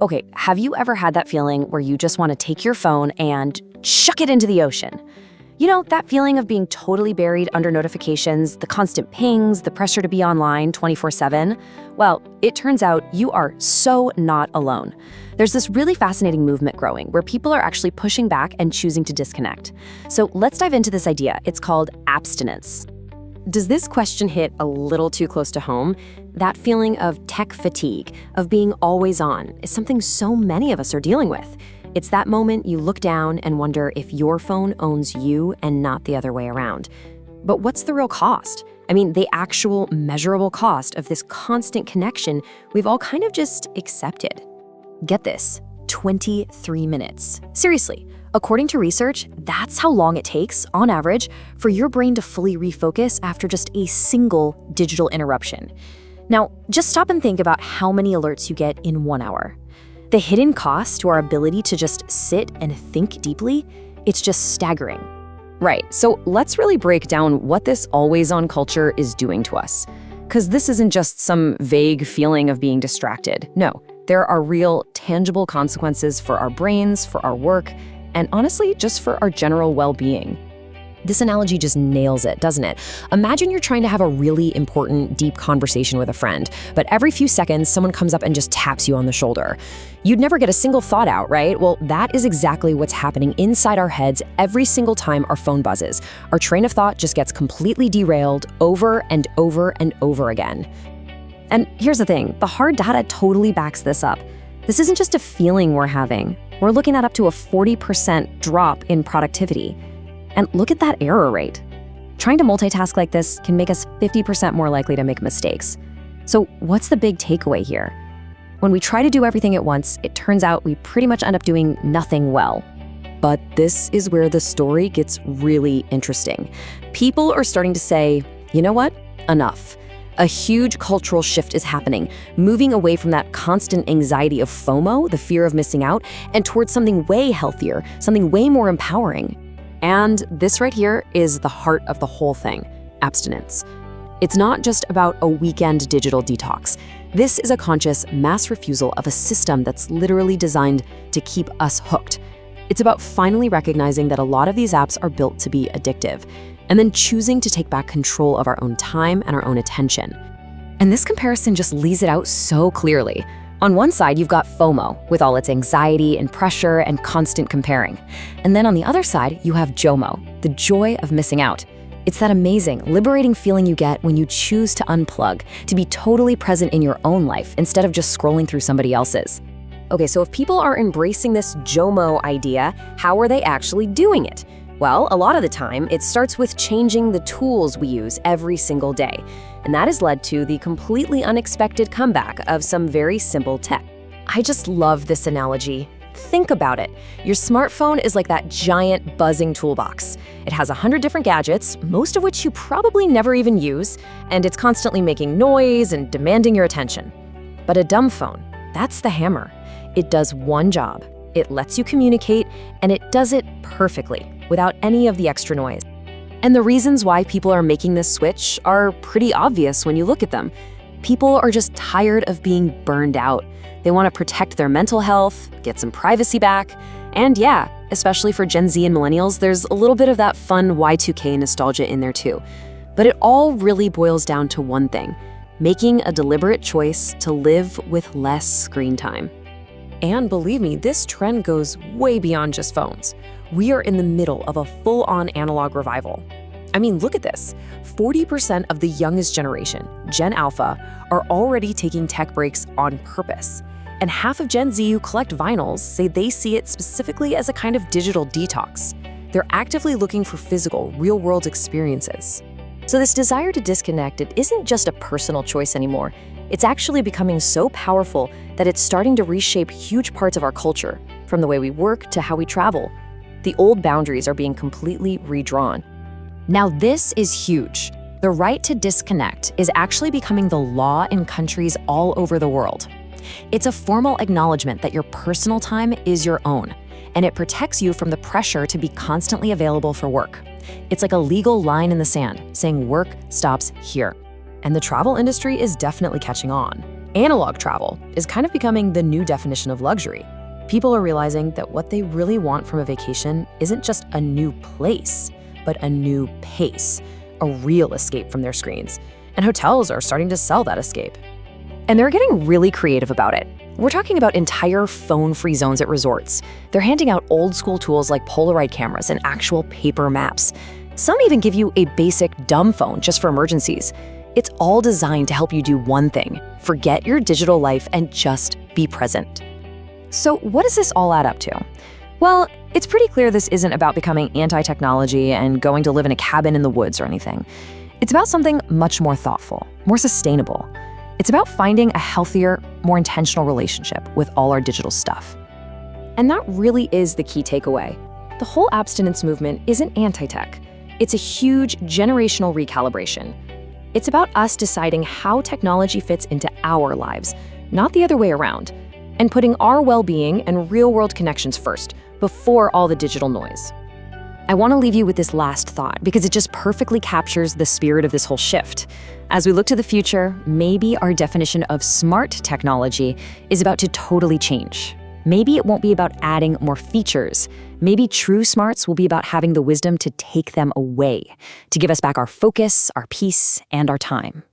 Okay, have you ever had that feeling where you just want to take your phone and chuck it into the ocean? You know, that feeling of being totally buried under notifications, the constant pings, the pressure to be online 24/7? Well, it turns out you are so not alone. There's this really fascinating movement growing where people are actually pushing back and choosing to disconnect. So let's dive into this idea. It's called abstinence. Does this question hit a little too close to home? That feeling of tech fatigue, of being always on, is something so many of us are dealing with. It's that moment you look down and wonder if your phone owns you and not the other way around. But what's the real cost? I mean, the actual measurable cost of this constant connection we've all kind of just accepted. Get this, 23 minutes. Seriously, according to research, that's how long it takes, on average, for your brain to fully refocus after just a single digital interruption. Now, just stop and think about how many alerts you get in 1 hour. The hidden cost to our ability to just sit and think deeply, it's just staggering. Right, so let's really break down what this always-on culture is doing to us. Because this isn't just some vague feeling of being distracted. No, there are real, tangible consequences for our brains, for our work, and honestly, just for our general well-being. This analogy just nails it, doesn't it? Imagine you're trying to have a really important, deep conversation with a friend, but every few seconds, someone comes up and just taps you on the shoulder. You'd never get a single thought out, right? Well, that is exactly what's happening inside our heads every single time our phone buzzes. Our train of thought just gets completely derailed over and over and over again. And here's the thing, the hard data totally backs this up. This isn't just a feeling we're having. We're looking at up to a 40% drop in productivity. And look at that error rate. Trying to multitask like this can make us 50% more likely to make mistakes. So what's the big takeaway here? When we try to do everything at once, it turns out we pretty much end up doing nothing well. But this is where the story gets really interesting. People are starting to say, you know what? Enough. A huge cultural shift is happening, moving away from that constant anxiety of FOMO, the fear of missing out, and towards something way healthier, something way more empowering. And this right here is the heart of the whole thing, abstinence. It's not just about a weekend digital detox. This is a conscious mass refusal of a system that's literally designed to keep us hooked. It's about finally recognizing that a lot of these apps are built to be addictive, and then choosing to take back control of our own time and our own attention. And this comparison just lays it out so clearly. On one side, you've got FOMO, with all its anxiety and pressure and constant comparing. And then on the other side, you have JOMO, the joy of missing out. It's that amazing, liberating feeling you get when you choose to unplug, to be totally present in your own life instead of just scrolling through somebody else's. Okay, so if people are embracing this JOMO idea, how are they actually doing it? Well, a lot of the time, it starts with changing the tools we use every single day. And that has led to the completely unexpected comeback of some very simple tech. I just love this analogy. Think about it. Your smartphone is like that giant buzzing toolbox. It has 100 different gadgets, most of which you probably never even use, and it's constantly making noise and demanding your attention. But a dumb phone, that's the hammer. It does one job. It lets you communicate, and it does it perfectly, without any of the extra noise. And the reasons why people are making this switch are pretty obvious when you look at them. People are just tired of being burned out. They want to protect their mental health, get some privacy back, and yeah, especially for Gen Z and millennials, there's a little bit of that fun Y2K nostalgia in there too. But it all really boils down to one thing, making a deliberate choice to live with less screen time. And believe me, this trend goes way beyond just phones. We are in the middle of a full-on analog revival. I mean, look at this. 40% of the youngest generation, Gen Alpha, are already taking tech breaks on purpose. And half of Gen Z who collect vinyls say they see it specifically as a kind of digital detox. They're actively looking for physical, real-world experiences. So this desire to disconnect, it isn't just a personal choice anymore. It's actually becoming so powerful that it's starting to reshape huge parts of our culture, from the way we work to how we travel. The old boundaries are being completely redrawn. Now this is huge. The right to disconnect is actually becoming the law in countries all over the world. It's a formal acknowledgement that your personal time is your own, and it protects you from the pressure to be constantly available for work. It's like a legal line in the sand, saying work stops here. And the travel industry is definitely catching on. Analog travel is kind of becoming the new definition of luxury. People are realizing that what they really want from a vacation isn't just a new place, but a new pace, a real escape from their screens. And hotels are starting to sell that escape. And they're getting really creative about it. We're talking about entire phone-free zones at resorts. They're handing out old-school tools like Polaroid cameras and actual paper maps. Some even give you a basic dumb phone just for emergencies. It's all designed to help you do one thing: forget your digital life and just be present. So what does this all add up to? Well, it's pretty clear this isn't about becoming anti-technology and going to live in a cabin in the woods or anything. It's about something much more thoughtful, more sustainable. It's about finding a healthier, more intentional relationship with all our digital stuff. And that really is the key takeaway. The whole abstinence movement isn't anti-tech. It's a huge generational recalibration. It's about us deciding how technology fits into our lives, not the other way around, and putting our well-being and real-world connections first, before all the digital noise. I want to leave you with this last thought because it just perfectly captures the spirit of this whole shift. As we look to the future, maybe our definition of smart technology is about to totally change. Maybe it won't be about adding more features. Maybe true smarts will be about having the wisdom to take them away, to give us back our focus, our peace, and our time.